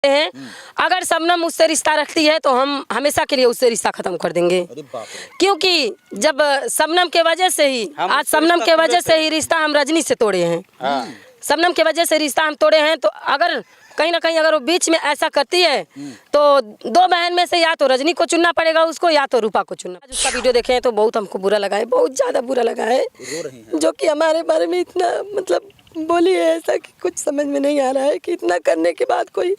हैं। अगर शबनम उससे रिश्ता रखती है तो हम हमेशा के लिए उससे रिश्ता खत्म कर देंगे, क्योंकि जब शबनम के वजह से ही आज शबनम के वजह से ही रिश्ता हम रजनी से तोड़े हैं। शबनम के वजह से रिश्ता हम तोड़े हैं, तो अगर कहीं ना कहीं अगर वो बीच में ऐसा करती है तो दो बहन में से या तो रजनी को चुनना पड़ेगा उसको, या तो रूपा को चुनना। आज उसका वीडियो देखे हैं तो बहुत हमको बुरा लगा है, बहुत ज़्यादा बुरा लगा है, जो कि हमारे बारे में इतना मतलब बोली है ऐसा कि कुछ समझ में नहीं आ रहा है कि इतना करने के बाद कोई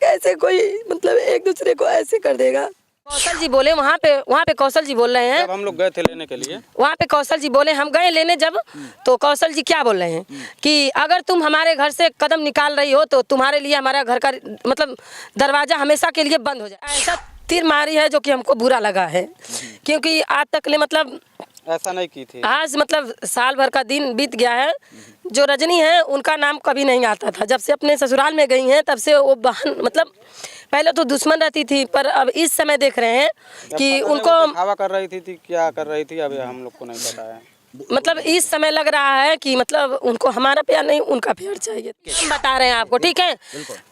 कैसे कोई मतलब एक दूसरे को ऐसे कर देगा। कौशल जी बोले वहाँ पे कौशल जी बोल रहे हैं, जब हम लोग गए थे लेने के लिए, वहाँ पे कौशल जी बोले हम गए लेने जब, तो कौशल जी क्या बोल रहे हैं कि अगर तुम हमारे घर से कदम निकाल रही हो तो तुम्हारे लिए हमारा घर का मतलब दरवाजा हमेशा के लिए बंद हो जाए। ऐसा तीर मारी है जो कि हमको बुरा लगा है, क्योंकि आज तक ले मतलब ऐसा नहीं की थी। आज मतलब साल भर का दिन बीत गया है। जो रजनी है उनका नाम कभी नहीं आता था, जब से अपने ससुराल में गई हैं तब से वो बहन मतलब पहले तो दुश्मन रहती थी, पर अब इस समय देख रहे हैं कि उनको हवा कर रही थी क्या कर रही थी, अभी हम लोग को नहीं पता है। मतलब इस समय लग रहा है कि मतलब उनको हमारा प्यार नहीं उनका प्यार चाहिए। हम बता रहे हैं आपको, ठीक है।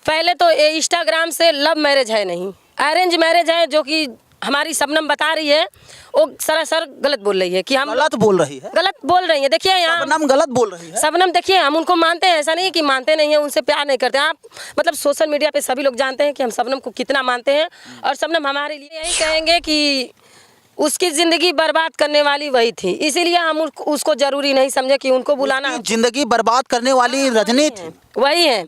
पहले तो ये इंस्टाग्राम से लव मैरिज है नहीं, अरेंज मैरिज है, जो कि हमारी शबनम बता रही है वो सरासर गलत बोल रही है कि हम गलत बोल रही है, गलत बोल रही है। देखिए यहाँ शबनम गलत बोल रही है। शबनम देखिए हम उनको मानते हैं, ऐसा नहीं है कि मानते नहीं है, उनसे प्यार नहीं करते। आप मतलब सोशल मीडिया पे सभी लोग जानते हैं कि हम शबनम को कितना मानते हैं, और शबनम हमारे लिए यही कहेंगे कि उसकी ज़िंदगी बर्बाद करने वाली वही थी, इसीलिए हम उसको ज़रूरी नहीं समझे कि उनको बुलाना। जिंदगी बर्बाद करने वाली रजनी थी, वही है,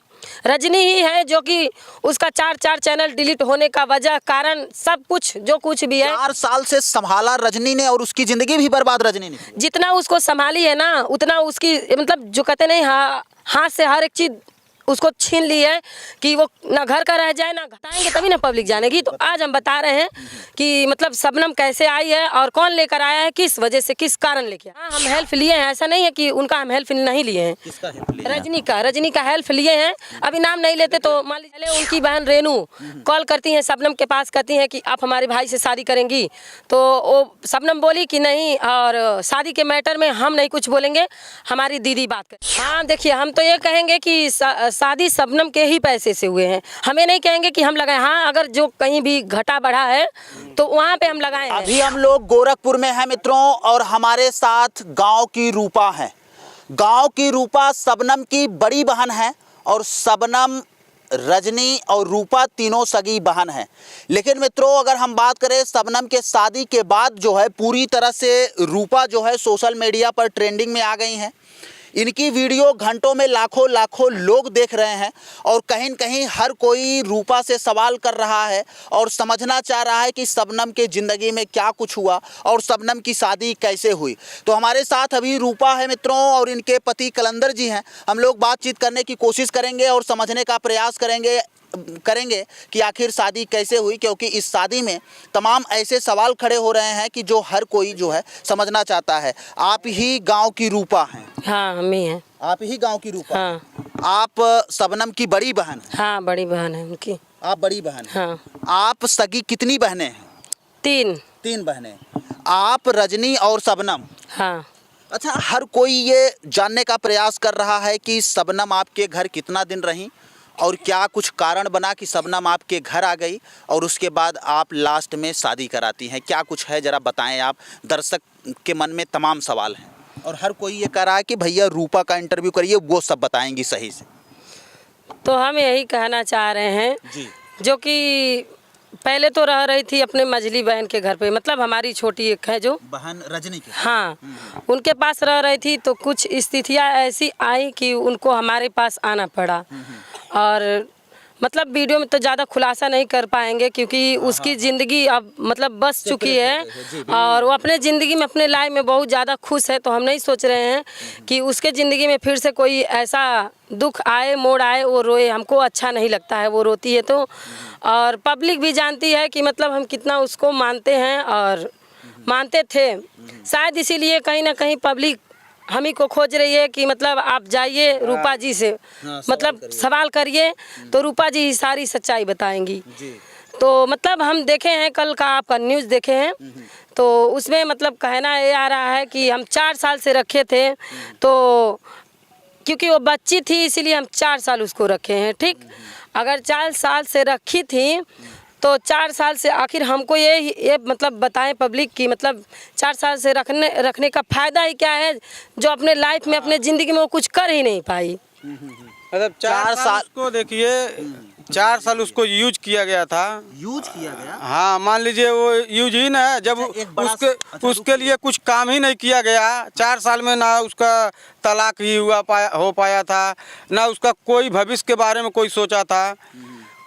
रजनी ही है जो कि उसका 4 चैनल डिलीट होने का वजह कारण सब कुछ जो कुछ भी है 4 साल से संभाला रजनी ने, और उसकी जिंदगी भी बर्बाद रजनी ने। जितना उसको संभाली है ना, उतना उसकी मतलब जो कहते नहीं हाथ से हर एक चीज़ उसको छीन ली है कि वो ना घर का रह जाए, ना घटाएंगे तभी ना पब्लिक जानेगी। तो आज हम बता रहे हैं कि मतलब शबनम कैसे आई है और कौन लेकर आया है, किस वजह से, किस कारण लेके आया। हम हेल्प लिए हैं, ऐसा नहीं है कि उनका हम हेल्प नहीं लिए हैं। किसका हेल्प लिया? रजनी का हेल्प लिए हैं। अभी नाम नहीं लेते तो मान लीजिए उनकी बहन रेनू कॉल करती हैं शबनम के पास, कहती हैं कि आप हमारे भाई से शादी करेंगी, तो वो शबनम बोली कि नहीं, और शादी के मैटर में हम नहीं कुछ बोलेंगे, हमारी दीदी बात कर। हाँ देखिए, हम तो ये कहेंगे कि शादी शबनम के ही पैसे से हुए हैं, हमें नहीं कहेंगे कि हम लगाए। हाँ अगर जो कहीं भी घटा बढ़ा है तो वहाँ पे हम लगाए हैं। अभी हम लोग गोरखपुर में हैं मित्रों, और हमारे साथ गांव की रूपा है। गांव की रूपा शबनम की बड़ी बहन है, और शबनम, रजनी और रूपा तीनों सगी बहन हैं। लेकिन मित्रों अगर हम बात करें शबनम के शादी के बाद जो है पूरी तरह से रूपा जो है सोशल मीडिया पर ट्रेंडिंग में आ गई हैं। इनकी वीडियो घंटों में लाखों लोग देख रहे हैं, और कहीं न कहीं हर कोई रूपा से सवाल कर रहा है और समझना चाह रहा है कि शबनम के ज़िंदगी में क्या कुछ हुआ और शबनम की शादी कैसे हुई। तो हमारे साथ अभी रूपा है मित्रों, और इनके पति कलंदर जी हैं। हम लोग बातचीत करने की कोशिश करेंगे और समझने का प्रयास करेंगे कि आखिर शादी कैसे हुई, क्योंकि इस शादी में तमाम ऐसे सवाल खड़े हो रहे हैं कि जो हर कोई जो है समझना चाहता है। आप ही गांव की रूपा हैं? हाँ हम ही हैं। आप ही गांव की रूपा? हाँ। आप शबनम की बड़ी बहन हैं? हाँ बड़ी बहन है उनकी। आप बड़ी बहन हैं? हाँ। आप सगी कितनी बहनें हैं? 3 बहनें। आप, रजनी और शबनम? हाँ। अच्छा, हर कोई ये जानने का प्रयास कर रहा है कि शबनम आपके घर कितना दिन रही, और क्या कुछ कारण बना कि शबनम आपके घर आ गई और उसके बाद आप लास्ट में शादी कराती हैं। क्या कुछ है ज़रा बताएं आप, दर्शक के मन में तमाम सवाल हैं, और हर कोई ये कह रहा है कि भैया रूपा का इंटरव्यू करिए, वो सब बताएंगी सही से। तो हम यही कहना चाह रहे हैं जी। जो कि पहले तो रह रही थी अपने मझली बहन के घर पे, मतलब हमारी छोटी एक है जो बहन रजनी की। हाँ, उनके पास रह रही थी, तो कुछ स्थितियाँ ऐसी आई कि उनको हमारे पास आना पड़ा। और मतलब वीडियो में तो ज़्यादा खुलासा नहीं कर पाएंगे क्योंकि उसकी ज़िंदगी अब मतलब बस चुकी है, और वो अपने ज़िंदगी में अपने लाइफ में बहुत ज़्यादा खुश है। तो हम नहीं सोच रहे हैं कि उसके ज़िंदगी में फिर से कोई ऐसा दुख आए, मोड़ आए, वो रोए, हमको अच्छा नहीं लगता है वो रोती है तो। और पब्लिक भी जानती है कि मतलब हम कितना उसको मानते हैं और मानते थे, शायद इसीलिए कहीं ना कहीं पब्लिक हम ही को खोज रही है कि मतलब आप जाइए रूपा जी से, मतलब सवाल करिए तो रूपा जी सारी सच्चाई बताएंगी। तो मतलब हम देखे हैं, कल का आपका न्यूज़ देखे हैं, तो उसमें मतलब कहना ये आ रहा है कि हम 4 साल से रखे थे, तो क्योंकि वो बच्ची थी इसीलिए हम 4 साल उसको रखे हैं, ठीक। अगर 4 साल से रखी थी तो 4 साल से आखिर हमको ये मतलब बताएं पब्लिक की मतलब 4 साल से रखने का फ़ायदा ही क्या है जो अपने लाइफ में अपने ज़िंदगी में वो कुछ कर ही नहीं पाई। मतलब 4 साल को देखिए 4 साल उसको यूज किया गया था। यूज किया गया? हाँ, मान लीजिए वो यूज ही ना है जब उसके लिए कुछ काम ही नहीं किया गया। 4 साल में ना उसका तलाक ही हो पाया था, ना उसका कोई भविष्य के बारे में कोई सोचा था।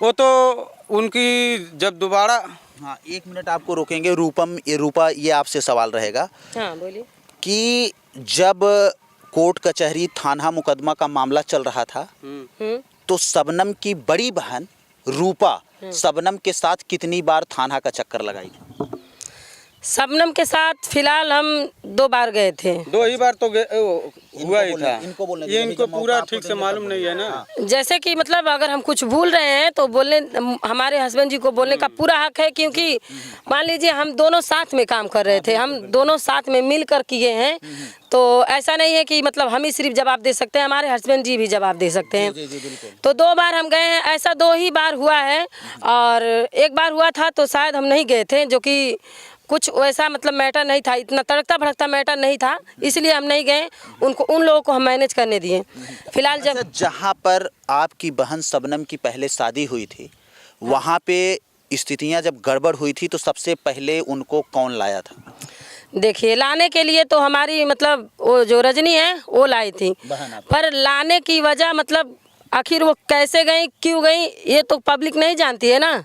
वो तो उनकी जब दोबारा। हाँ, 1 मिनट आपको रोकेंगे। रूपा, ये आपसे सवाल रहेगा। हाँ बोलिए। कि जब कोर्ट कचहरी थाना मुकदमा का मामला चल रहा था तो शबनम की बड़ी बहन रूपा शबनम के साथ कितनी बार थाना का चक्कर लगाई? शबनम के साथ फिलहाल हम 2 बार गए थे। 2 ही बार तो हुआ ही था। ये इनको पूरा ठीक से मालूम नहीं है ना। जैसे कि मतलब अगर हम कुछ भूल रहे हैं तो बोलने हमारे हस्बैंड जी को बोलने का पूरा हक है, क्योंकि मान लीजिए हम दोनों साथ में काम कर रहे थे, हम दोनों साथ में मिल कर किए हैं। तो ऐसा नहीं है कि मतलब हम ही सिर्फ जवाब दे सकते हैं, हमारे हस्बैंड जी भी जवाब दे सकते हैं। तो 2 बार हम गए हैं, ऐसा 2 ही बार हुआ है। और 1 बार हुआ था तो शायद हम नहीं गए थे, जो कि कुछ वैसा मतलब मैटर नहीं था, इतना तड़कता भड़कता मैटर नहीं था, इसलिए हम नहीं गए। उन लोगों को हम मैनेज करने दिए। फिलहाल जब जहाँ पर आपकी बहन शबनम की पहले शादी हुई थी वहाँ पे स्थितियाँ जब गड़बड़ हुई थी तो सबसे पहले उनको कौन लाया था? देखिए, लाने के लिए तो हमारी मतलब वो जो रजनी है वो लाई थी, पर लाने की वजह मतलब आखिर वो कैसे गई क्यों गई ये तो पब्लिक नहीं जानती है ना।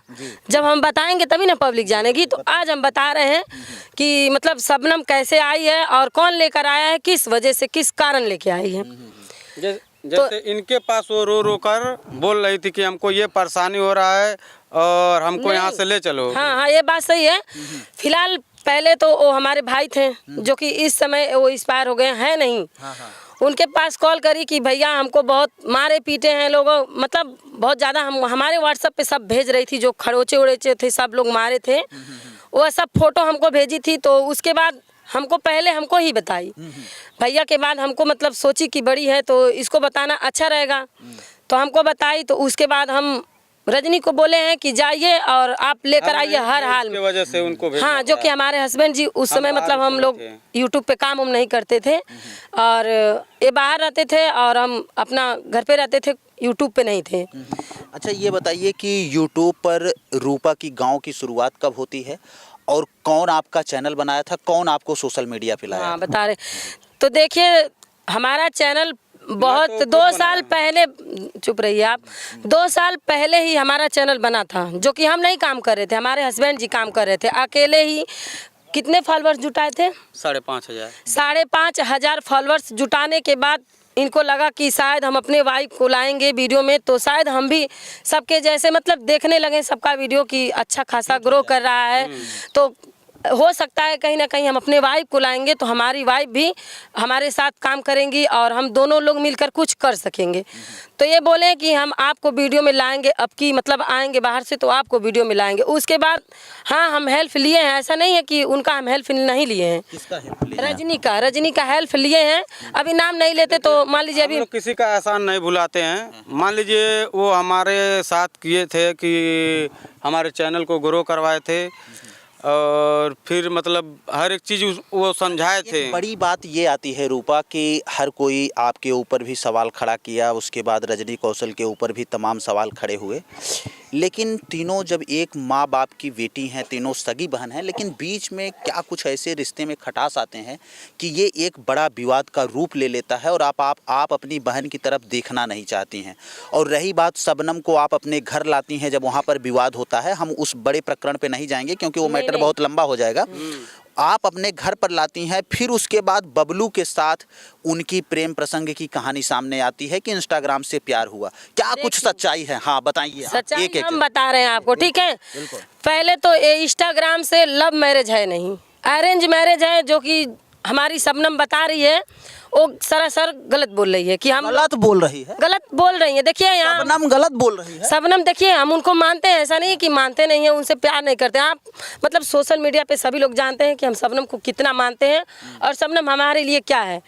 जब हम बताएंगे तभी ना पब्लिक जानेगी। तो आज हम बता रहे हैं कि मतलब शबनम कैसे आई है और कौन लेकर आया है, किस वजह से, किस कारण लेके आई है। जैसे इनके पास वो रो कर बोल रही थी कि हमको ये परेशानी हो रहा है और हमको यहाँ से ले चलो। हाँ, ये बात सही है। फिलहाल पहले तो वो हमारे भाई थे जो कि इस समय वो एक्सपायर हो गए हैं नहीं। उनके पास कॉल करी कि भैया हमको बहुत मारे पीटे हैं लोगों, मतलब बहुत ज़्यादा। हमारे व्हाट्सएप पे सब भेज रही थी, जो खरोचे उड़ेचे थे सब लोग मारे थे, वो सब फोटो हमको भेजी थी। तो उसके बाद पहले हमको ही बताई भैया के बाद हमको मतलब सोची कि बड़ी है तो इसको बताना अच्छा रहेगा, तो हमको बताई। तो उसके बाद हम रजनी को बोले हैं कि जाइए और आप लेकर आइए हर हाल में। वजह से उनको हाँ, जो कि हमारे हस्बैंड जी उस समय मतलब हम लोग यूट्यूब पे काम नहीं करते थे और ये बाहर रहते थे और हम अपना घर पे रहते थे, यूट्यूब पे नहीं थे। अच्छा, ये बताइए कि यूट्यूब पर रूपा की गांव की शुरुआत कब होती है और कौन आपका चैनल बनाया था, कौन आपको सोशल मीडिया पे लाया? हाँ, बता रहे। तो देखिए, हमारा चैनल बहुत 2 साल पहले, चुप रहिए आप, 2 साल पहले ही हमारा चैनल बना था, जो कि हम नहीं काम कर रहे थे, हमारे हस्बैंड जी काम कर रहे थे अकेले ही। कितने फॉलोअर्स जुटाए थे? 5,500। 5,500 फॉलोअर्स जुटाने के बाद इनको लगा कि शायद हम अपने वाइफ को लाएंगे वीडियो में, तो शायद हम भी सबके जैसे मतलब देखने लगे सबका वीडियो कि अच्छा खासा ग्रो कर रहा है, तो हो सकता है कहीं ना कहीं हम अपने वाइफ को लाएंगे तो हमारी वाइफ भी हमारे साथ काम करेंगी और हम दोनों लोग मिलकर कुछ कर सकेंगे। तो ये बोले कि हम आपको वीडियो में लाएंगे, अब की मतलब आएंगे बाहर से तो आपको वीडियो में लाएंगे। उसके बाद हाँ, हम हेल्प लिए हैं, ऐसा नहीं है कि उनका हम हेल्प नहीं लिए हैं। किसका हेल्प लिए? रजनी का हेल्प लिए हैं। अभी नाम नहीं लेते तो मान लीजिए अभी किसी का एहसान नहीं भुलाते हैं। मान लीजिए वो हमारे साथ किए थे कि हमारे चैनल को ग्रो करवाए थे और फिर मतलब हर एक चीज़ वो समझाए थे। बड़ी बात ये आती है रूपा कि हर कोई आपके ऊपर भी सवाल खड़ा किया, उसके बाद रजनी कौशल के ऊपर भी तमाम सवाल खड़े हुए, लेकिन तीनों जब एक माँ बाप की बेटी हैं, तीनों सगी बहन हैं, लेकिन बीच में क्या कुछ ऐसे रिश्ते में खटास आते हैं कि ये एक बड़ा विवाद का रूप ले लेता है और आप अपनी बहन की तरफ देखना नहीं चाहती हैं। और रही बात शबनम को आप अपने घर लाती हैं जब वहाँ पर विवाद होता है, हम उस बड़े प्रकरण पे नहीं जाएंगे क्योंकि वो मैटर बहुत लंबा हो जाएगा। आप अपने घर पर लाती हैं, फिर उसके बाद बबलू के साथ उनकी प्रेम प्रसंग की कहानी सामने आती है कि इंस्टाग्राम से प्यार हुआ। क्या कुछ सच्चाई है? हाँ बताइए। सच्चाई हम बता रहे हैं आपको, ठीक है। पहले तो ये इंस्टाग्राम से लव मैरिज है नहीं, अरेंज मैरिज है, जो कि हमारी शबनम बता रही है। वो सरासर गलत बोल रही है कि हम गलत बोल रही है। गलत बोल रही है। देखिए यहाँ शबनम गलत बोल रही है। शबनम, देखिए हम उनको मानते हैं, ऐसा नहीं कि मानते नहीं हैं, उनसे प्यार नहीं करते हैं। आप मतलब सोशल मीडिया पे सभी लोग जानते हैं कि हम शबनम को कितना मानते हैं और शबनम हमारे लिए क्या है।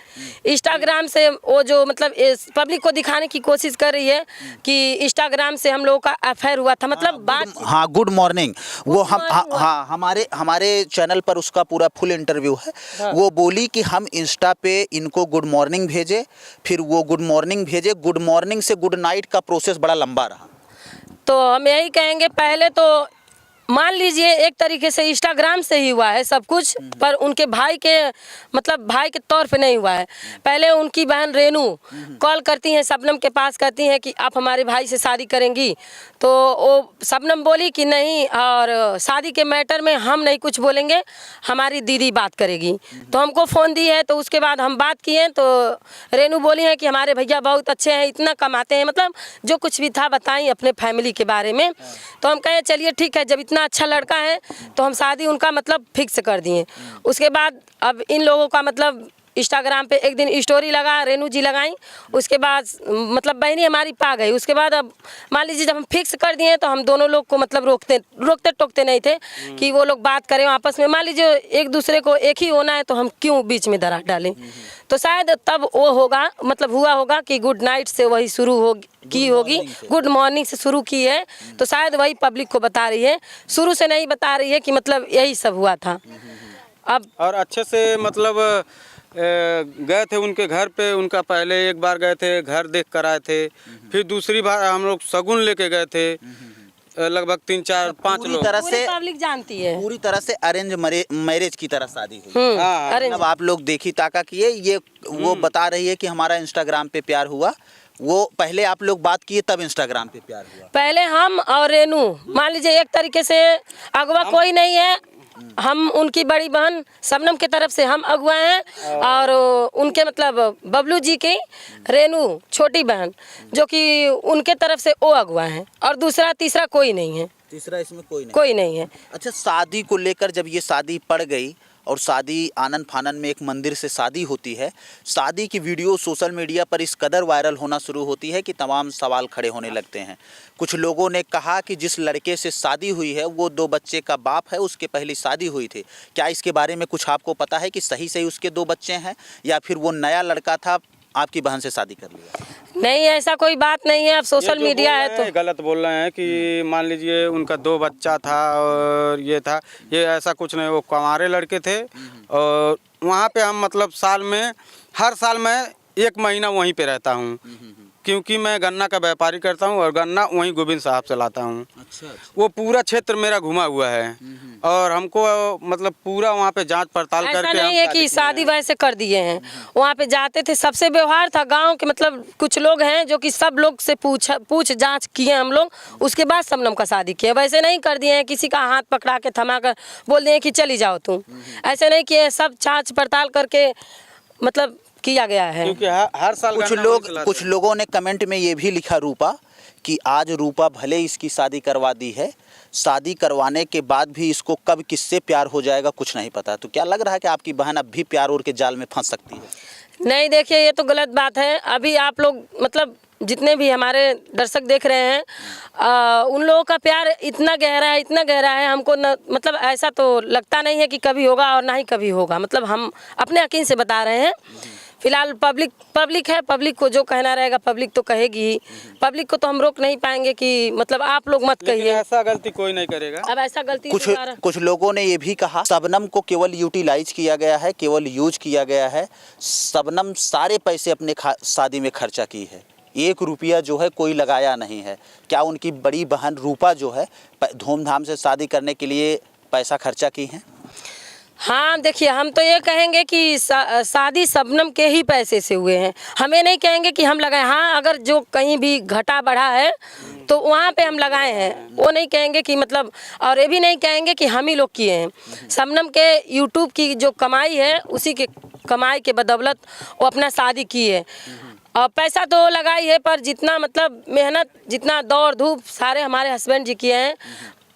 इंस्टाग्राम से वो जो मतलब पब्लिक को दिखाने की कोशिश कर रही है कि इंस्टाग्राम से हम लोगों का अफेयर हुआ था, मतलब बात। हाँ, गुड मॉर्निंग, वो हम हाँ हमारे चैनल पर उसका पूरा फुल इंटरव्यू है। वो बोली कि हम इंस्टा पे इनको गुड मॉर्निंग भेजे, फिर वो गुड मॉर्निंग भेजे, गुड मॉर्निंग से गुड नाइट का प्रोसेस बड़ा लंबा रहा। तो हम यही कहेंगे, पहले तो मान लीजिए एक तरीके से इंस्टाग्राम से ही हुआ है सब कुछ, पर उनके भाई के मतलब भाई के तौर पे नहीं हुआ है। पहले उनकी बहन रेनू कॉल करती हैं शबनम के पास, कहती हैं कि आप हमारे भाई से शादी करेंगी, तो वो शबनम बोली कि नहीं, और शादी के मैटर में हम नहीं कुछ बोलेंगे, हमारी दीदी बात करेगी। तो हमको फ़ोन दी है, तो उसके बाद हम बात किए, तो रेनू बोली है कि हमारे भैया बहुत अच्छे हैं, इतना कमाते हैं, मतलब जो कुछ भी था बताई अपने फैमिली के बारे में। तो हम कहे चलिए ठीक है, जब इतना अच्छा लड़का है तो हम शादी उनका मतलब फिक्स कर दिए। उसके बाद अब इन लोगों का मतलब इंस्टाग्राम पे एक दिन स्टोरी लगा, रेनू जी लगाई, उसके बाद मतलब बहनी हमारी पा गई। उसके बाद अब मान लीजिए जब हम फिक्स कर दिए तो हम दोनों लोग को मतलब रोकते टोकते नहीं थे कि वो लोग बात करें आपस में। मान लीजिए एक दूसरे को एक ही होना है तो हम क्यों बीच में दरार डालें। तो शायद तब वो होगा, मतलब हुआ होगा कि गुड नाइट से वही शुरू होगी, गुड मॉर्निंग से शुरू की है, तो शायद वही पब्लिक को बता रही है, शुरू से नहीं बता रही है कि मतलब यही सब हुआ था। अब और अच्छे से मतलब गए थे उनके घर पे, उनका पहले एक बार गए थे, घर देख कर आए थे, फिर दूसरी बार हम लोग शगुन लेके गए थे, लगभग 3 4 5 लोग। तरह पूरी से पब्लिक जानती है, पूरी तरह से अरेंज मैरिज की तरह शादी हुई। अरे मतलब आप लोग देखी ताका किए, ये वो बता रही है कि हमारा इंस्टाग्राम पे प्यार हुआ। वो पहले आप लोग बात किए तब इंस्टाग्राम पे प्यार हुआ। पहले हम और रेनू, मान लीजिए एक तरीके से अगवा कोई नहीं है, हम उनकी बड़ी बहन शबनम की तरफ से हम अगुआ हैं, और उनके मतलब बबलू जी की रेनू छोटी बहन जो कि उनके तरफ से वो अगुआ हैं, और दूसरा तीसरा कोई नहीं है। तीसरा इसमें कोई नहीं है। अच्छा, शादी को लेकर जब ये शादी पड़ गई और शादी आनन फानन में एक मंदिर से शादी होती है, शादी की वीडियो सोशल मीडिया पर इस कदर वायरल होना शुरू होती है कि तमाम सवाल खड़े होने लगते हैं। कुछ लोगों ने कहा कि जिस लड़के से शादी हुई है वो 2 बच्चे का बाप है, उसके पहली शादी हुई थी। क्या इसके बारे में कुछ आपको पता है कि सही सही उसके 2 बच्चे हैं, या फिर वो नया लड़का था, आपकी बहन से शादी कर लिया? नहीं, ऐसा कोई बात नहीं है। अब सोशल मीडिया है तो गलत बोल रहे हैं कि मान लीजिए उनका 2 बच्चा था और ये था, ये ऐसा कुछ नहीं। वो कुंवारे लड़के थे, और वहाँ पे हम मतलब साल में हर साल मैं 1 महीना वहीं पे रहता हूँ, क्योंकि मैं गन्ना का व्यापारी करता हूँ और गन्ना वहीं गोविंद साहब से लाता हूँ। अच्छा। वो पूरा क्षेत्र मेरा घुमा हुआ है, और हमको मतलब पूरा वहाँ पे जांच पड़ताल करके ऐसा नहीं है कि शादी वैसे कर दिए हैं। वहाँ पे जाते थे, सबसे व्यवहार था गांव के, मतलब कुछ लोग हैं जो कि सब लोग से पूछ जांच किए हम लोग, उसके बाद शबनम का शादी किए। वैसे नहीं कर दिए हैं किसी का हाथ पकड़ा के थमा कर बोल दिए कि चली जाओ तुम, ऐसे नहीं किए। सब जांच पड़ताल करके मतलब किया गया है। क्योंकि हर साल कुछ लोगों ने कमेंट में ये भी लिखा रूपा कि आज रूपा भले इसकी शादी करवा दी है, शादी करवाने के बाद भी इसको कब किससे प्यार हो जाएगा कुछ नहीं पता। तो क्या लग रहा है कि आपकी बहन अब भी प्यार और के जाल में फंस सकती है? नहीं, देखिए ये तो गलत बात है। अभी आप लोग मतलब जितने भी हमारे दर्शक देख रहे हैं, उन लोगों का प्यार इतना गहरा है, हमको न मतलब ऐसा तो लगता नहीं है कि कभी होगा और ना ही कभी होगा। मतलब हम अपने यकीन से बता रहे हैं। फिलहाल पब्लिक है, पब्लिक को जो कहना रहेगा पब्लिक तो कहेगी ही। पब्लिक को तो हम रोक नहीं पाएंगे कि मतलब आप लोग मत कहिए। ऐसा गलती कोई नहीं करेगा। अब ऐसा गलती कुछ लोगों ने ये भी कहा शबनम को केवल यूटिलाइज किया गया है, केवल यूज किया गया है। शबनम सारे पैसे अपने शादी में खर्चा की है, 1 रुपया जो है कोई लगाया नहीं है। क्या उनकी बड़ी बहन रूपा जो है धूमधाम से शादी करने के लिए पैसा खर्चा की है? हाँ, देखिए हम तो ये कहेंगे कि शादी शबनम के ही पैसे से हुए हैं। हमें नहीं कहेंगे कि हम लगाए। हाँ, अगर जो कहीं भी घटा बढ़ा है तो वहाँ पे हम लगाए हैं, वो नहीं कहेंगे कि मतलब, और ये भी नहीं कहेंगे कि हम ही लोग किए हैं। शबनम के यूट्यूब की जो कमाई है, उसी के कमाई के बदौलत वो अपना शादी की है। और पैसा तो लगाई है, पर जितना मतलब मेहनत, जितना दौड़ धूप सारे हमारे हस्बैंड जी किए हैं,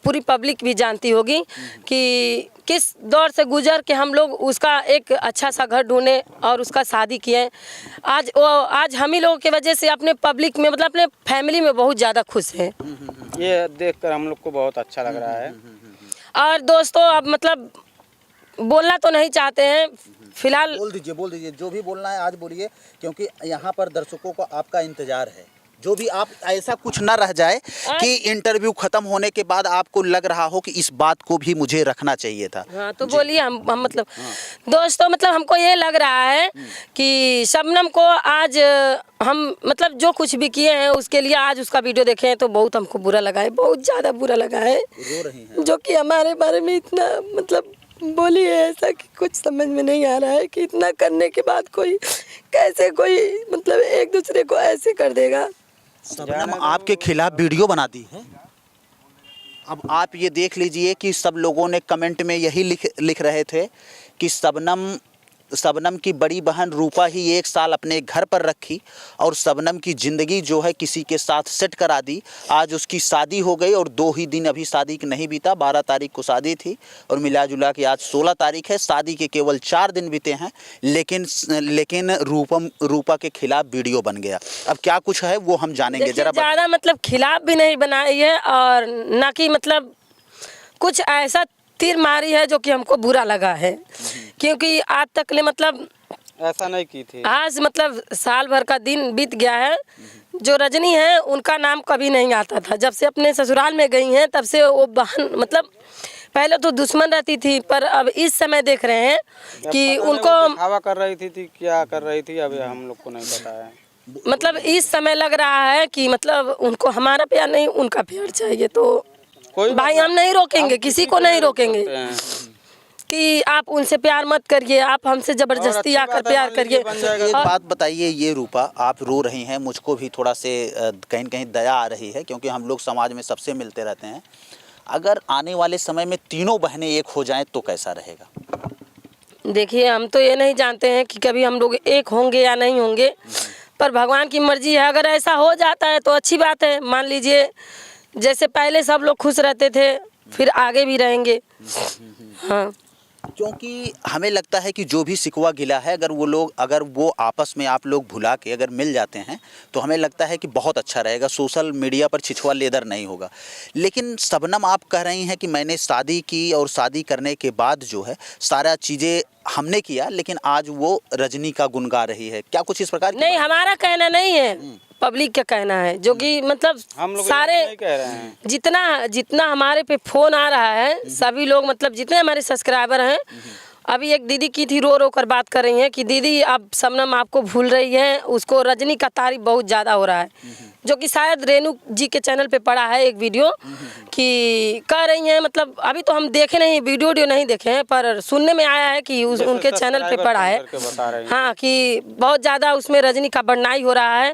पूरी पब्लिक भी जानती होगी कि किस दौर से गुजर के हम लोग उसका एक अच्छा सा घर ढूंढे और उसका शादी किए। आज हम ही लोगों की वजह से अपने पब्लिक में मतलब अपने फैमिली में बहुत ज़्यादा खुश हैं। ये देखकर हम लोग को बहुत अच्छा लग रहा है। और दोस्तों अब मतलब बोलना तो नहीं चाहते हैं फिलहाल। बोल दीजिए जो भी बोलना है आज बोलिए, क्योंकि यहाँ पर दर्शकों को आपका इंतजार है। जो भी आप ऐसा कुछ ना रह जाए कि इंटरव्यू खत्म होने के बाद आपको लग रहा हो कि इस बात को भी मुझे रखना चाहिए था। हाँ तो बोलिए। हम मतलब दोस्तों मतलब हमको ये लग रहा है कि शबनम को आज हम मतलब जो कुछ भी किए हैं उसके लिए आज उसका वीडियो देखे हैं तो बहुत हमको बुरा लगा है, बहुत ज़्यादा बुरा लगा है। रो रही हैं जो कि हमारे बारे में इतना मतलब बोली है ऐसा कि कुछ समझ में नहीं आ रहा है कि इतना करने के बाद कोई कैसे कोई मतलब एक दूसरे को ऐसे कर देगा। शबनम आपके खिलाफ वीडियो बना दी है। अब आप ये देख लीजिए कि सब लोगों ने कमेंट में यही लिख रहे थे कि शबनम की बड़ी बहन रूपा ही 1 साल अपने घर पर रखी और शबनम की ज़िंदगी जो है किसी के साथ सेट करा दी। आज उसकी शादी हो गई और 2 ही दिन अभी शादी की नहीं बीता, 12 तारीख को शादी थी और मिला जुला के आज 16 तारीख है। शादी के केवल 4 दिन बीते हैं, लेकिन रूपा के खिलाफ वीडियो बन गया। अब क्या कुछ है वो हम जानेंगे। जरा ज़्यादा मतलब खिलाफ भी नहीं बनाई है और ना कि मतलब कुछ ऐसा तीर मारी है जो कि हमको बुरा लगा है, क्योंकि आज तक ले मतलब ऐसा नहीं की थी। आज मतलब साल भर का दिन बीत गया है। जो रजनी है उनका नाम कभी नहीं आता था। जब से अपने ससुराल में गई हैं तब से वो बहन मतलब पहले तो दुश्मन रहती थी, पर अब इस समय देख रहे हैं कि उनको दिखावा कर रही थी क्या कर रही थी अभी हम लोग को नहीं पता है। मतलब इस समय लग रहा है कि मतलब उनको हमारा प्यार नहीं उनका प्यार चाहिए। तो कोई भाई हम नहीं रोकेंगे, किसी को नहीं रोकेंगे कि आप उनसे प्यार मत करिए, आप हमसे जबरदस्ती आकर प्यार करिए। एक बात बताइए, ये रूपा आप रो रही हैं, मुझको भी थोड़ा से कहीं न कहीं दया आ रही है, क्योंकि हम लोग समाज में सबसे मिलते रहते हैं। अगर आने वाले समय में तीनों बहनें एक हो जाएं तो कैसा रहेगा? देखिए हम तो ये नहीं जानते हैं कि कभी हम लोग एक होंगे या नहीं होंगे, पर भगवान की मर्जी है। अगर ऐसा हो जाता है तो अच्छी बात है। मान लीजिए जैसे पहले सब लोग खुश रहते थे फिर आगे भी रहेंगे। हाँ, क्योंकि हमें लगता है कि जो भी शिकवा गिला है अगर वो आपस में आप लोग भुला के अगर मिल जाते हैं तो हमें लगता है कि बहुत अच्छा रहेगा। सोशल मीडिया पर छिछुआ लेदर नहीं होगा। लेकिन शबनम आप कह रही हैं कि मैंने शादी की और शादी करने के बाद जो है सारा चीज़ें हमने किया, लेकिन आज वो रजनी का गुण गा रही है। क्या कुछ इस प्रकार की नहीं हमारा कहना नहीं है, पब्लिक का कहना है, जो कि मतलब हम लोग सारे नहीं कह रहे हैं। जितना हमारे पे फोन आ रहा है सभी लोग मतलब जितने हमारे सब्सक्राइबर हैं, अभी एक दीदी की थी रो कर बात कर रही हैं कि दीदी अब शबनम आपको भूल रही है, उसको रजनी का तारीफ बहुत ज़्यादा हो रहा है। जो कि शायद रेणु जी के चैनल पे पड़ा है एक वीडियो कि कह रही हैं, मतलब अभी तो हम देखे नहीं, वीडियो नहीं देखे हैं, पर सुनने में आया है कि उनके चैनल पे पड़ा है। हाँ कि बहुत ज़्यादा उसमें रजनी का बड़नाई हो रहा है।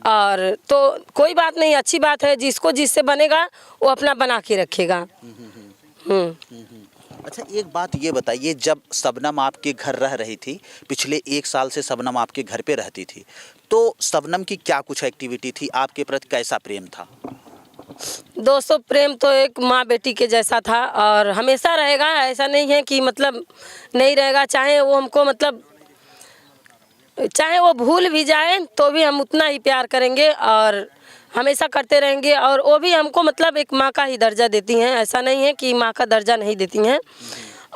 और तो कोई बात नहीं, अच्छी बात है, जिसको जिससे बनेगा वो अपना बना के रखेगा। अच्छा एक बात ये बताइए, जब शबनम आपके घर रह रही थी, पिछले 1 साल से शबनम आपके घर पे रहती थी, तो शबनम की क्या कुछ एक्टिविटी थी, आपके प्रति कैसा प्रेम था? दोस्तों प्रेम तो एक माँ बेटी के जैसा था और हमेशा रहेगा। ऐसा नहीं है कि मतलब नहीं रहेगा, चाहे वो हमको मतलब चाहे वो भूल भी जाए तो भी हम उतना ही प्यार करेंगे और हमेशा करते रहेंगे। और वो भी हमको मतलब एक माँ का ही दर्जा देती हैं, ऐसा नहीं है कि माँ का दर्जा नहीं देती हैं।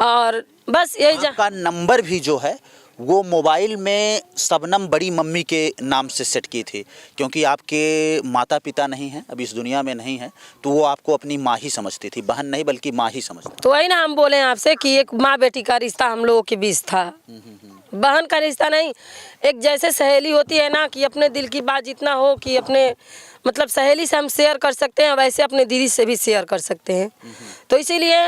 और बस यही आपका नंबर भी जो है वो मोबाइल में शबनम बड़ी मम्मी के नाम से सेट की थी, क्योंकि आपके माता पिता नहीं हैं, अब इस दुनिया में नहीं है, तो वो आपको अपनी माँ ही समझती थी, बहन नहीं बल्कि माँ ही समझती। तो वही ना हम बोले आपसे कि एक माँ बेटी का रिश्ता हम लोगों के बीच था, बहन का रिश्ता नहीं। एक जैसे सहेली होती है ना कि अपने दिल की बात जितना हो कि अपने मतलब सहेली से हम शेयर कर सकते हैं, वैसे अपने दीदी से भी शेयर कर सकते हैं। तो इसीलिए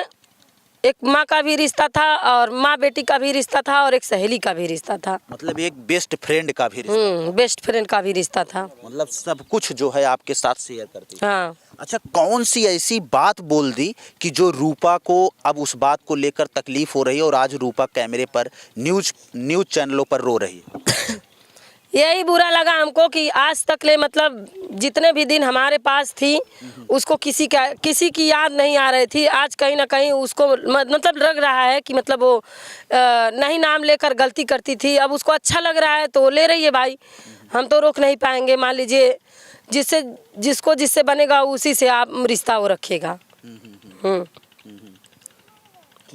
एक माँ का भी रिश्ता था और माँ बेटी का भी रिश्ता था और एक सहेली का भी रिश्ता था, मतलब एक बेस्ट फ्रेंड का भी रिश्ता। बेस्ट फ्रेंड का भी रिश्ता था। मतलब सब कुछ जो है आपके साथ शेयर करती। हाँ। अच्छा कौन सी ऐसी बात बोल दी कि जो रूपा को अब उस बात को लेकर तकलीफ हो रही है और आज रूपा कैमरे पर न्यूज चैनलों पर रो रही है? यही बुरा लगा हमको कि आज तक ले मतलब जितने भी दिन हमारे पास थी उसको किसी की याद नहीं आ रही थी। आज कहीं ना कहीं उसको मतलब लग रहा है कि मतलब वो नहीं नाम लेकर गलती करती थी, अब उसको अच्छा लग रहा है तो वो ले रही है भाई, हम तो रोक नहीं पाएंगे। मान लीजिए जिससे बनेगा उसी से आप रिश्ता वो रखेगा।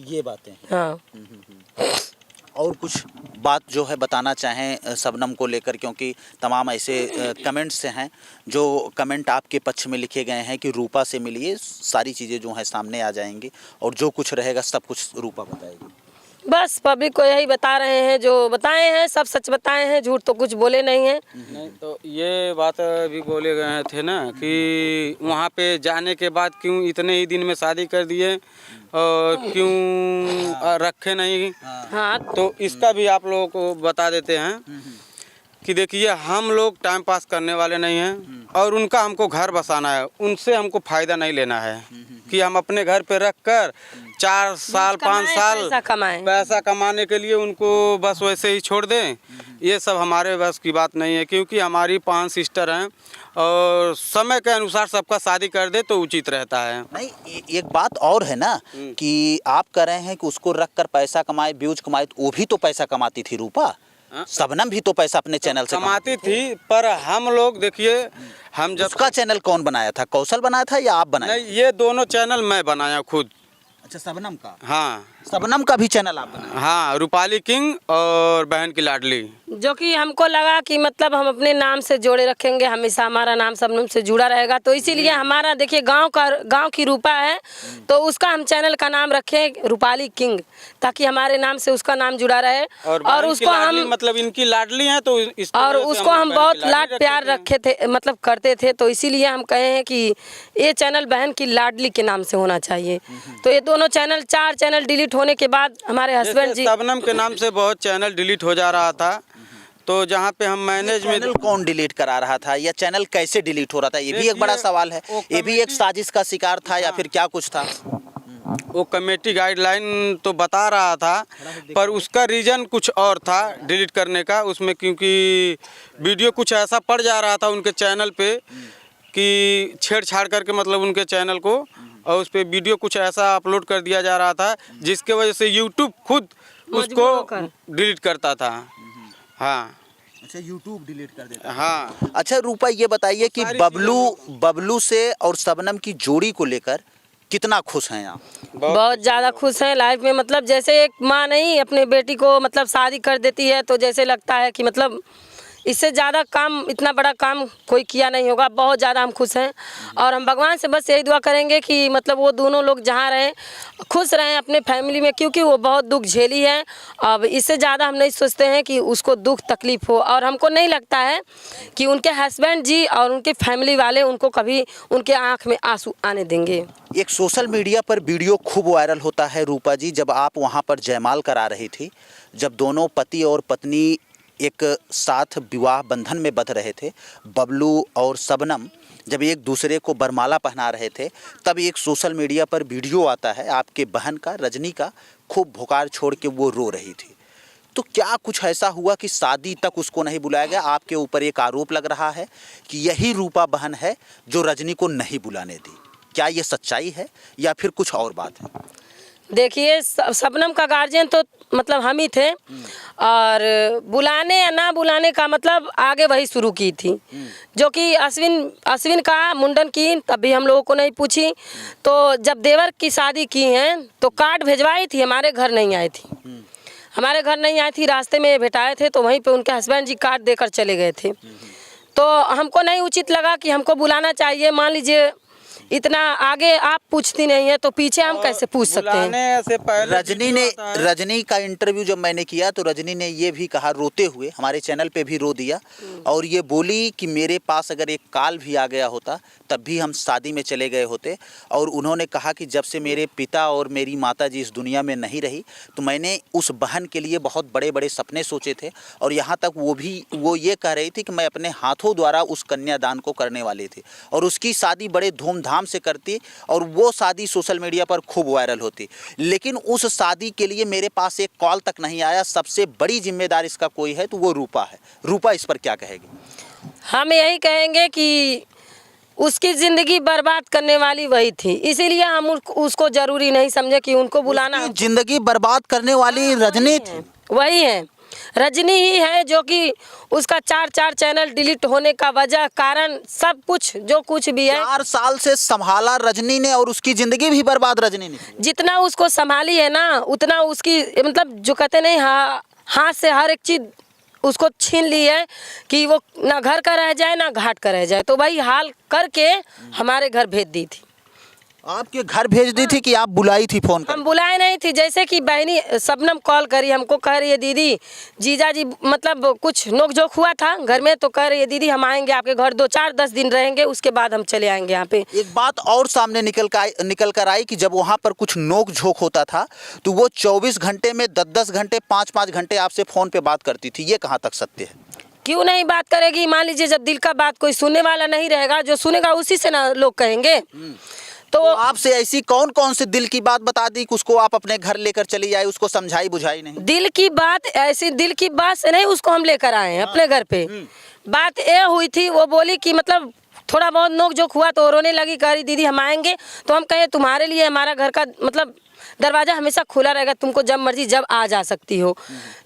ये बातें। हाँ। और कुछ बात जो है बताना चाहें शबनम को लेकर, क्योंकि तमाम ऐसे कमेंट्स हैं जो कमेंट आपके पक्ष में लिखे गए हैं कि रूपा से मिलिए, सारी चीज़ें जो हैं सामने आ जाएंगी और जो कुछ रहेगा सब कुछ रूपा बताएगी। बस पब्लिक को यही बता रहे हैं, जो बताए हैं सब सच बताए हैं, झूठ तो कुछ बोले नहीं हैं। नहीं तो ये बात भी बोले गए थे ना कि वहाँ पे जाने के बाद क्यों इतने ही दिन में शादी कर दिए और क्यों रखे नहीं। हाँ तो इसका भी आप लोगों को बता देते हैं कि देखिए हम लोग टाइम पास करने वाले नहीं हैं और उनका हमको घर बसाना है, उनसे हमको फ़ायदा नहीं लेना है कि हम अपने घर पे रख कर 4 साल 5 साल पैसा कमाने के लिए उनको बस वैसे ही छोड़ दें। ये सब हमारे बस की बात नहीं है, क्योंकि हमारी 5 सिस्टर हैं और समय के अनुसार सबका शादी कर दे तो उचित रहता है। नहीं एक बात और है ना कि आप कह रहे हैं कि उसको रख कर पैसा कमाए, व्यूज कमाए, तो वो भी तो पैसा कमाती थी रूपा। शबनम भी तो पैसा अपने चैनल से कमाती थी, पर हम लोग देखिए हम जब उसका चैनल कौन बनाया था, कौशल बनाया था या आप बनाए? नहीं, ये दोनों चैनल मैं बनाया खुद। अच्छा शबनम का? हाँ शबनम का भी चैनल आप बनाए? हाँ, रूपाली किंग और बहन की लाडली, जो कि हमको लगा कि मतलब हम अपने नाम से जोड़े रखेंगे, हमेशा हमारा नाम शबनम से जुड़ा रहेगा, तो इसीलिए हमारा देखिए गांव की रूपा है तो उसका हम चैनल का नाम रखें रूपाली किंग, ताकि हमारे नाम से उसका नाम जुड़ा रहे और उसको हम मतलब इनकी लाडली हैं तो और उसको हम बहुत लाड प्यार रखे थे, मतलब करते थे, तो इसीलिए हम कहे हैं कि ये चैनल बहन की लाडली के नाम से होना चाहिए। तो ये दोनों चैनल 4 चैनल डिलीट होने के बाद हमारे हस्बैंड जी, शबनम के नाम से बहुत चैनल डिलीट हो जा रहा था, तो जहाँ पे हम मैनेजमेंट चैनल कौन डिलीट करा रहा था या चैनल कैसे डिलीट हो रहा था, ये भी एक बड़ा सवाल है। ये भी एक साजिश का शिकार था या फिर क्या कुछ था? वो कमेटी गाइडलाइन तो बता रहा था, पर उसका रीज़न कुछ और था डिलीट करने का उसमें, क्योंकि वीडियो कुछ ऐसा पड़ जा रहा था उनके चैनल पे कि छेड़छाड़ करके मतलब उनके चैनल को, और उस पर वीडियो कुछ ऐसा अपलोड कर दिया जा रहा था जिसके वजह से यूट्यूब खुद उसको डिलीट करता था। हाँ अच्छा, यूट्यूब डिलीट कर देता। हाँ। अच्छा रूपा ये बताइए कि बबलू से और शबनम की जोड़ी को लेकर कितना खुश हैं आप? बहुत ज़्यादा खुश हैं लाइफ में। मतलब जैसे एक माँ नहीं अपने बेटी को मतलब शादी कर देती है तो जैसे लगता है कि मतलब इससे ज़्यादा काम, इतना बड़ा काम कोई किया नहीं होगा। बहुत ज़्यादा हम खुश हैं और हम भगवान से बस यही दुआ करेंगे कि मतलब वो दोनों लोग जहाँ रहें खुश रहें अपने फैमिली में, क्योंकि वो बहुत दुख झेली है। अब इससे ज़्यादा हम नहीं सोचते हैं कि उसको दुख तकलीफ़ हो, और हमको नहीं लगता है कि उनके हस्बैंड जी और उनके फैमिली वाले उनको कभी उनके आँख में आंसू आने देंगे। एक सोशल मीडिया पर वीडियो खूब वायरल होता है रूपा जी, जब आप वहाँ पर जयमाल करा रही थी, जब दोनों पति और पत्नी एक साथ विवाह बंधन में बंध रहे थे, बबलू और शबनम जब एक दूसरे को बरमाला पहना रहे थे, तब एक सोशल मीडिया पर वीडियो आता है आपके बहन का, रजनी का, खूब भुकार छोड़ के वो रो रही थी। तो क्या कुछ ऐसा हुआ कि शादी तक उसको नहीं बुलाया गया? आपके ऊपर एक आरोप लग रहा है कि यही रूपा बहन है जो रजनी को नहीं बुलाने दी। क्या ये सच्चाई है या फिर कुछ और बात है? देखिए शबनम का गार्जियन तो मतलब हम ही थे, और बुलाने या ना बुलाने का मतलब आगे वही शुरू की थी, जो कि अश्विन का मुंडन की तभी हम लोगों को नहीं पूछी। तो जब देवर की शादी की हैं तो कार्ड भिजवाई थी, हमारे घर नहीं आई थी, हमारे घर नहीं आई थी, रास्ते में भेटाए थे तो वहीं पे उनके हस्बैंड जी कार्ड देकर चले गए थे। तो हमको नहीं उचित लगा कि हमको बुलाना चाहिए। मान लीजिए इतना आगे आप पूछती नहीं है तो पीछे हम कैसे पूछ सकते हैं? से पहले रजनी का इंटरव्यू जब मैंने किया तो रजनी ने ये भी कहा रोते हुए, हमारे चैनल पे भी रो दिया, और ये बोली कि मेरे पास अगर एक कॉल भी आ गया होता तब भी हम शादी में चले गए होते। और उन्होंने कहा कि जब से मेरे पिता और मेरी माता जी इस दुनिया में नहीं रही तो मैंने उस बहन के लिए बहुत बड़े बड़े सपने सोचे थे, और यहाँ तक वो ये कह रही थी कि मैं अपने हाथों द्वारा उस कन्यादान को करने वाली थी, और उसकी शादी बड़े धूमधाम आराम से करती और वो शादी सोशल मीडिया पर खूब वायरल होती। लेकिन उस शादी के लिए मेरे पास एक कॉल तक नहीं आया। सबसे बड़ी जिम्मेदार इसका कोई है तो वो रूपा है। रूपा इस पर क्या कहेगी? हम यही कहेंगे कि उसकी ज़िंदगी बर्बाद करने वाली वही थी, इसीलिए हम उसको ज़रूरी नहीं समझे कि उनको बुलाना। जिंदगी बर्बाद करने वाली रजनी थी, वही है, रजनी ही है जो कि उसका 4 चैनल डिलीट होने का वजह कारण सब कुछ जो कुछ भी है 4 साल से संभाला रजनी ने और उसकी जिंदगी भी बर्बाद रजनी ने। जितना उसको संभाली है ना उतना उसकी मतलब जो कहते नहीं हाथ से हर एक चीज़ उसको छीन ली है कि वो ना घर का रह जाए ना घाट का रह जाए। तो वही हाल करके हमारे घर भेज दी थी। आपके घर भेज दी थी कि आप बुलाई थी फोन कर? हम बुलाए नहीं थी। जैसे कि बहनी शबनम कॉल करी हमको, कह रही है दीदी जीजा जी मतलब कुछ नोकझोंक हुआ था घर में, तो कह रही है दीदी हम आएंगे आपके घर 2-4-10 दिन रहेंगे, उसके बाद हम चले आएंगे यहाँ पे। एक बात और सामने निकल कर आई कि जब वहाँ पर कुछ नोक झोंक होता था तो वो 24 घंटे में 10-10 घंटे 5-5 घंटे आपसे फ़ोन पे बात करती थी। ये कहाँ तक सत्य है? क्यों नहीं बात करेगी? मान लीजिए जब दिल का बात कोई सुनने वाला नहीं रहेगा, जो सुनेगा उसी से ना लोग कहेंगे। तो आपसे ऐसी कौन कौन सी दिल की बात बता दी कि उसको आप अपने घर लेकर चली आई, उसको समझाई बुझाई नहीं? दिल की बात ऐसी दिल की बात से नहीं उसको हम लेकर आए हैं अपने घर पे। बात ये हुई थी, वो बोली कि मतलब थोड़ा बहुत नोक झोंक हुआ तो रोने लगी, कह रही दीदी हम आएंगे। तो हम कहे तुम्हारे लिए हमारा घर का मतलब दरवाज़ा हमेशा खुला रहेगा, तुमको जब मर्जी जब आ जा सकती हो।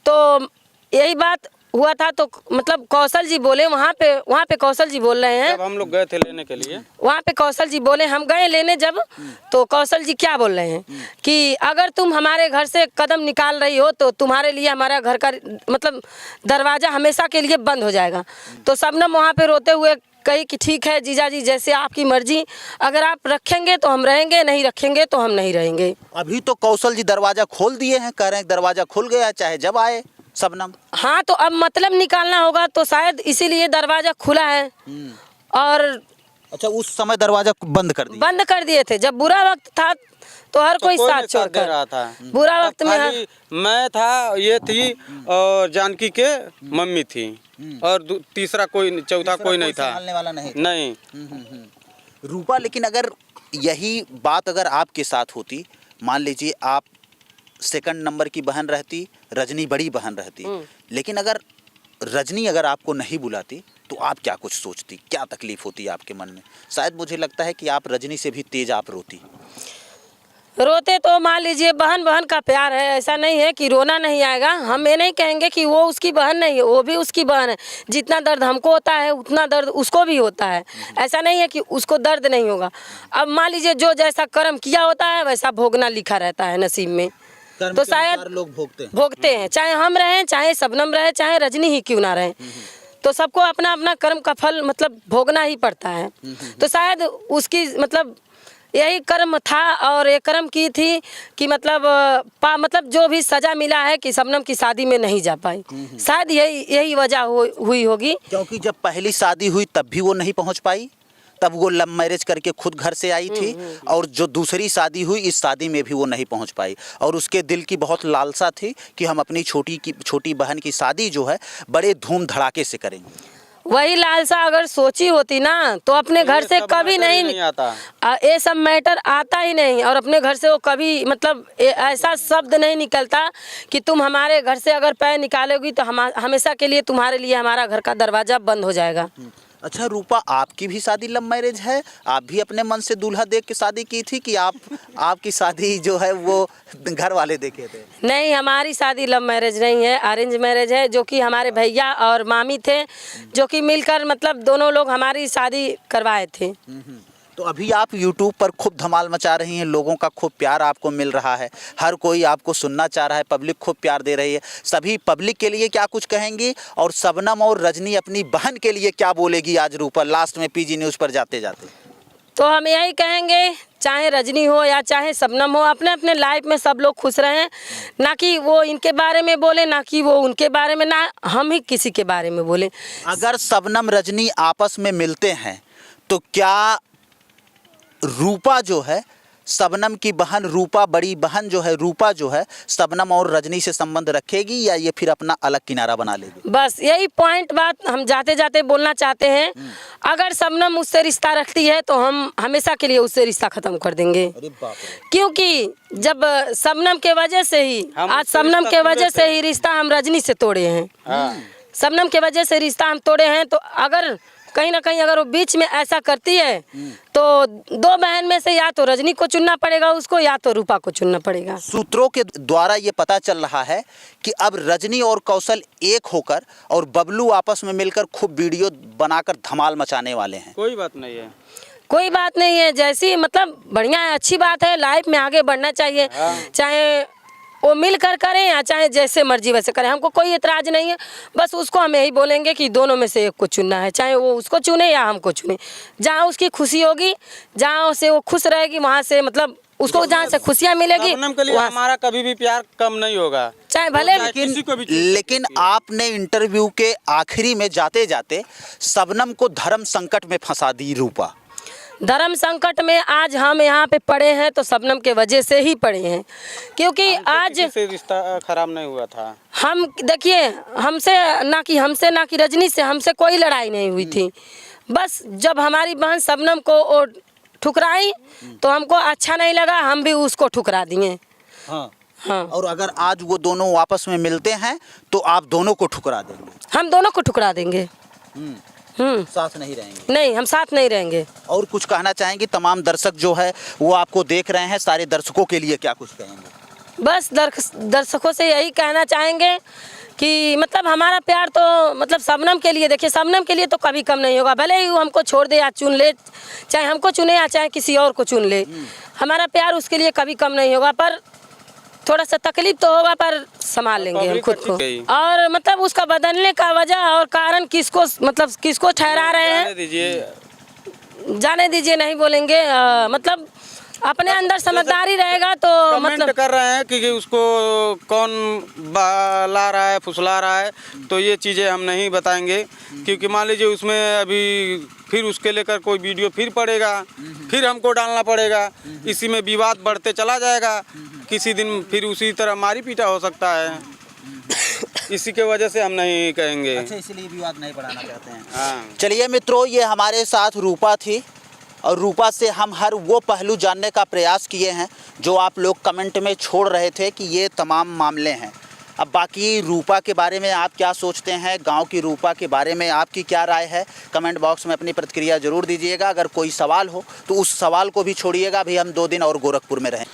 तो यही बात हुआ था। तो मतलब कौशल जी बोले वहाँ पे कौशल जी बोल रहे हैं, जब हम लोग गए थे लेने के लिए, वहाँ पे कौशल जी बोले, हम गए लेने जब, तो कौशल जी क्या बोल रहे हैं कि अगर तुम हमारे घर से कदम निकाल रही हो तो तुम्हारे लिए हमारा घर का मतलब दरवाज़ा हमेशा के लिए बंद हो जाएगा। तो शबनम वहाँ पे रोते हुए कही कि ठीक है जीजा जी जैसे आपकी मर्जी, अगर आप रखेंगे तो हम रहेंगे, नहीं रखेंगे तो हम नहीं रहेंगे। अभी तो कौशल जी दरवाज़ा खोल दिए हैं, कह रहे हैं दरवाज़ा खुल गया चाहे जब आए शबनम। हाँ तो अब मतलब निकालना होगा तो शायद इसीलिए दरवाज़ा खुला है। और अच्छा, उस समय दरवाज़ा बंद कर दिए थे जब बुरा वक्त था तो हर कोई साथ दे छोड़कर रहा था। बुरा वक्त में खाली मैं था, ये थी और जानकी के मम्मी थी और तीसरा कोई चौथा कोई नहीं था, संभालने वाला नहीं। रूपा, लेकिन अगर यही बात अगर आपके साथ होती, मान लीजिए आप सेकंड नंबर की बहन रहती, रजनी बड़ी बहन रहती, लेकिन अगर रजनी अगर आपको नहीं बुलाती तो आप क्या कुछ सोचती, क्या तकलीफ होती आपके मन में? शायद मुझे लगता है कि आप रजनी से भी तेज आप रोते। तो मान लीजिए बहन बहन का प्यार है, ऐसा नहीं है कि रोना नहीं आएगा। हम ये नहीं कहेंगे कि वो उसकी बहन नहीं है, वो भी उसकी बहन है। जितना दर्द हमको होता है उतना दर्द उसको भी होता है। ऐसा नहीं है कि उसको दर्द नहीं होगा। अब मान लीजिए जो जैसा कर्म किया होता है वैसा भोगना लिखा रहता है नसीब में। तो शायद लोग भोगते हैं, चाहे हम रहें, चाहे शबनम रहे, चाहे रजनी ही क्यों ना रहे। तो सबको अपना अपना कर्म का फल मतलब भोगना ही पड़ता है। तो शायद उसकी मतलब यही कर्म था और ये कर्म की थी कि मतलब जो भी सजा मिला है कि शबनम की शादी में नहीं जा पाई, शायद यही वजह हुई होगी। क्योंकि जब पहली शादी हुई तब भी वो नहीं पहुंच पाई, तब वो लव मैरिज करके खुद घर से आई थी, और जो दूसरी शादी हुई इस शादी में भी वो नहीं पहुंच पाई। और उसके दिल की बहुत लालसा थी कि हम अपनी छोटी बहन की शादी जो है बड़े धूम धड़ाके से करेंगे। वही लालसा अगर सोची होती ना तो अपने घर से कभी नहीं आता, ये सब मैटर आता ही नहीं। और अपने घर से वो कभी मतलब ऐसा शब्द नहीं निकलता कि तुम हमारे घर से अगर पैर निकालोगी तो हमेशा के लिए तुम्हारे लिए हमारा घर का दरवाज़ा बंद हो जाएगा। अच्छा रूपा, आपकी भी शादी लव मैरिज है? आप भी अपने मन से दूल्हा देख के शादी की थी कि आपकी शादी जो है वो घर वाले देखे थे? नहीं, हमारी शादी लव मैरिज नहीं है, अरेंज मैरिज है। जो कि हमारे भैया और मामी थे जो कि मिलकर मतलब दोनों लोग हमारी शादी करवाए थे। तो अभी आप YouTube पर खूब धमाल मचा रही हैं, लोगों का खूब प्यार आपको मिल रहा है, हर कोई आपको सुनना चाह रहा है, पब्लिक खूब प्यार दे रही है। सभी पब्लिक के लिए क्या कुछ कहेंगी और शबनम और रजनी अपनी बहन के लिए क्या बोलेगी आज रूपा लास्ट में PG न्यूज़ पर जाते जाते? तो हम यही कहेंगे, चाहे रजनी हो या चाहे शबनम हो, अपने अपने लाइफ में सब लोग खुश रहें। ना कि वो इनके बारे में बोले, ना कि वो उनके बारे में, ना हम ही किसी के बारे में बोले। अगर शबनम रजनी आपस में मिलते हैं तो क्या रूपा जो है शबनम की बहन रूपा, बड़ी बहन जो है रूपा जो है, शबनम और रजनी से संबंध रखेगी या ये फिर अपना अलग किनारा बना लेगी? बस यही पॉइंट बात हम जाते जाते बोलना चाहते हैं। अगर शबनम उससे रिश्ता रखती है तो हम हमेशा के लिए उससे रिश्ता खत्म कर देंगे। अरे बाप रे। क्योंकि जब शबनम के वजह से ही आज उससे शबनम रिश्ता के तोड़े वजह थे। से ही रिश्ता हम रजनी से तोड़े हैं। हाँ। शबनम के वजह से रिश्ता हम तोड़े हैं। तो अगर कहीं ना कहीं अगर वो बीच में ऐसा करती है तो दो बहन में से या तो रजनी को चुनना पड़ेगा उसको, या तो रूपा को चुनना पड़ेगा। सूत्रों के द्वारा ये पता चल रहा है कि अब रजनी और कौशल एक होकर और बबलू आपस में मिलकर खूब वीडियो बनाकर धमाल मचाने वाले हैं। कोई बात नहीं है। कोई बात नहीं है, जैसी मतलब बढ़िया है, अच्छी बात है। लाइफ में आगे बढ़ना चाहिए, चाहे वो मिल कर करें या चाहे जैसे मर्जी वैसे करें, हमको कोई एतराज़ नहीं है। बस उसको हम यही बोलेंगे कि दोनों में से एक को चुनना है, चाहे वो उसको चुने या हमको चुने। जहाँ उसकी खुशी होगी, जहाँ से वो खुश रहेगी, वहाँ से मतलब उसको जहाँ से खुशियाँ मिलेगी शबनम के लिए वहाँ हमारा कभी भी प्यार कम नहीं होगा, चाहे भले। किसी को भी। लेकिन आपने इंटरव्यू के आखिरी में जाते जाते शबनम को धर्म संकट में फंसा दी रूपा। धर्म संकट में आज हम यहाँ पे पड़े हैं तो शबनम के वजह से ही पड़े हैं, क्योंकि आज किसी से रिश्ता खराब नहीं हुआ था। हम देखिए, हमसे ना कि रजनी से हमसे कोई लड़ाई नहीं हुई थी। बस जब हमारी बहन शबनम को वो ठुकराई तो हमको अच्छा नहीं लगा, हम भी उसको ठुकरा दिए। हाँ। हाँ, और अगर आज वो दोनों आपस में मिलते हैं तो आप दोनों को ठुकरा देंगे? हम दोनों को ठुकरा देंगे। साथ नहीं रहेंगे? नहीं, हम साथ नहीं रहेंगे। और कुछ कहना चाहेंगे? तमाम दर्शक जो है वो आपको देख रहे हैं, सारे दर्शकों के लिए क्या कुछ कहेंगे? बस दर्शकों से यही कहना चाहेंगे कि मतलब हमारा प्यार तो मतलब शबनम के लिए, देखिए शबनम के लिए तो कभी कम नहीं होगा। भले ही वो हमको छोड़ दे या चुन ले, चाहे हमको चुने या चाहे किसी और को चुन ले, हमारा प्यार उसके लिए कभी कम नहीं होगा। पर थोड़ा सा तकलीफ तो होगा, पर संभाल लेंगे हम खुद को। और मतलब उसका बदलने का वजह और कारण किसको ठहरा रहे हैं, जाने दीजिए, नहीं बोलेंगे। मतलब अपने अंदर समझदारी रहेगा तो कमेंट मतलब कर रहे हैं कि उसको कौन बहला रहा है, फुसला रहा है, तो ये चीज़ें हम नहीं बताएंगे। क्योंकि मान लीजिए उसमें अभी फिर उसके लेकर कोई वीडियो फिर पड़ेगा, फिर हमको डालना पड़ेगा, इसी में विवाद बढ़ते चला जाएगा। किसी दिन फिर उसी तरह मारी पीटा हो सकता है, इसी के वजह से हम नहीं कहेंगे। अच्छा, इसलिए विवाद नहीं बढ़ाना चाहते हैं। हाँ। चलिए मित्रों, ये हमारे साथ रूपा थी और रूपा से हम हर वो पहलू जानने का प्रयास किए हैं जो आप लोग कमेंट में छोड़ रहे थे कि ये तमाम मामले हैं। अब बाकी रूपा के बारे में आप क्या सोचते हैं, गांव की रूपा के बारे में आपकी क्या राय है, कमेंट बॉक्स में अपनी प्रतिक्रिया ज़रूर दीजिएगा। अगर कोई सवाल हो तो उस सवाल को भी छोड़िएगा, भाई हम 2 दिन और गोरखपुर में रहें।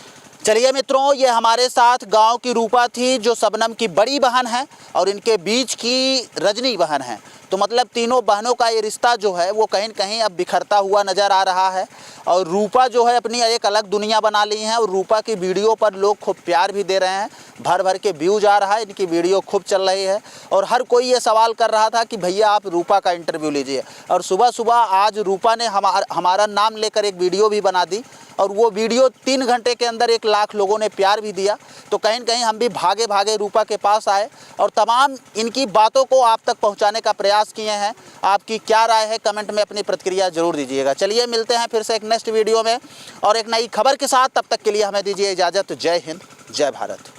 चलिए मित्रों, ये हमारे साथ गांव की रूपा थी जो शबनम की बड़ी बहन है और इनके बीच की रजनी बहन है। तो मतलब तीनों बहनों का ये रिश्ता जो है वो कहीं न कहीं अब बिखरता हुआ नज़र आ रहा है। और रूपा जो है अपनी एक अलग दुनिया बना ली है और रूपा की वीडियो पर लोग खूब प्यार भी दे रहे हैं, भर भर के व्यूज आ रहा है, इनकी वीडियो खूब चल रही है। और हर कोई ये सवाल कर रहा था कि भैया आप रूपा का इंटरव्यू लीजिए। और सुबह सुबह आज रूपा ने हमारा नाम लेकर एक वीडियो भी बना दी और वो वीडियो 3 घंटे के अंदर 1 लाख लोगों ने प्यार भी दिया। तो कहीं न कहीं हम भी भागे भागे रूपा के पास आए और तमाम इनकी बातों को आप तक पहुंचाने का प्रयास किए हैं। आपकी क्या राय है, कमेंट में अपनी प्रतिक्रिया जरूर दीजिएगा। चलिए मिलते हैं फिर से एक नेक्स्ट वीडियो में और एक नई खबर के साथ। तब तक के लिए हमें दीजिए इजाज़त। जय हिंद, जय भारत।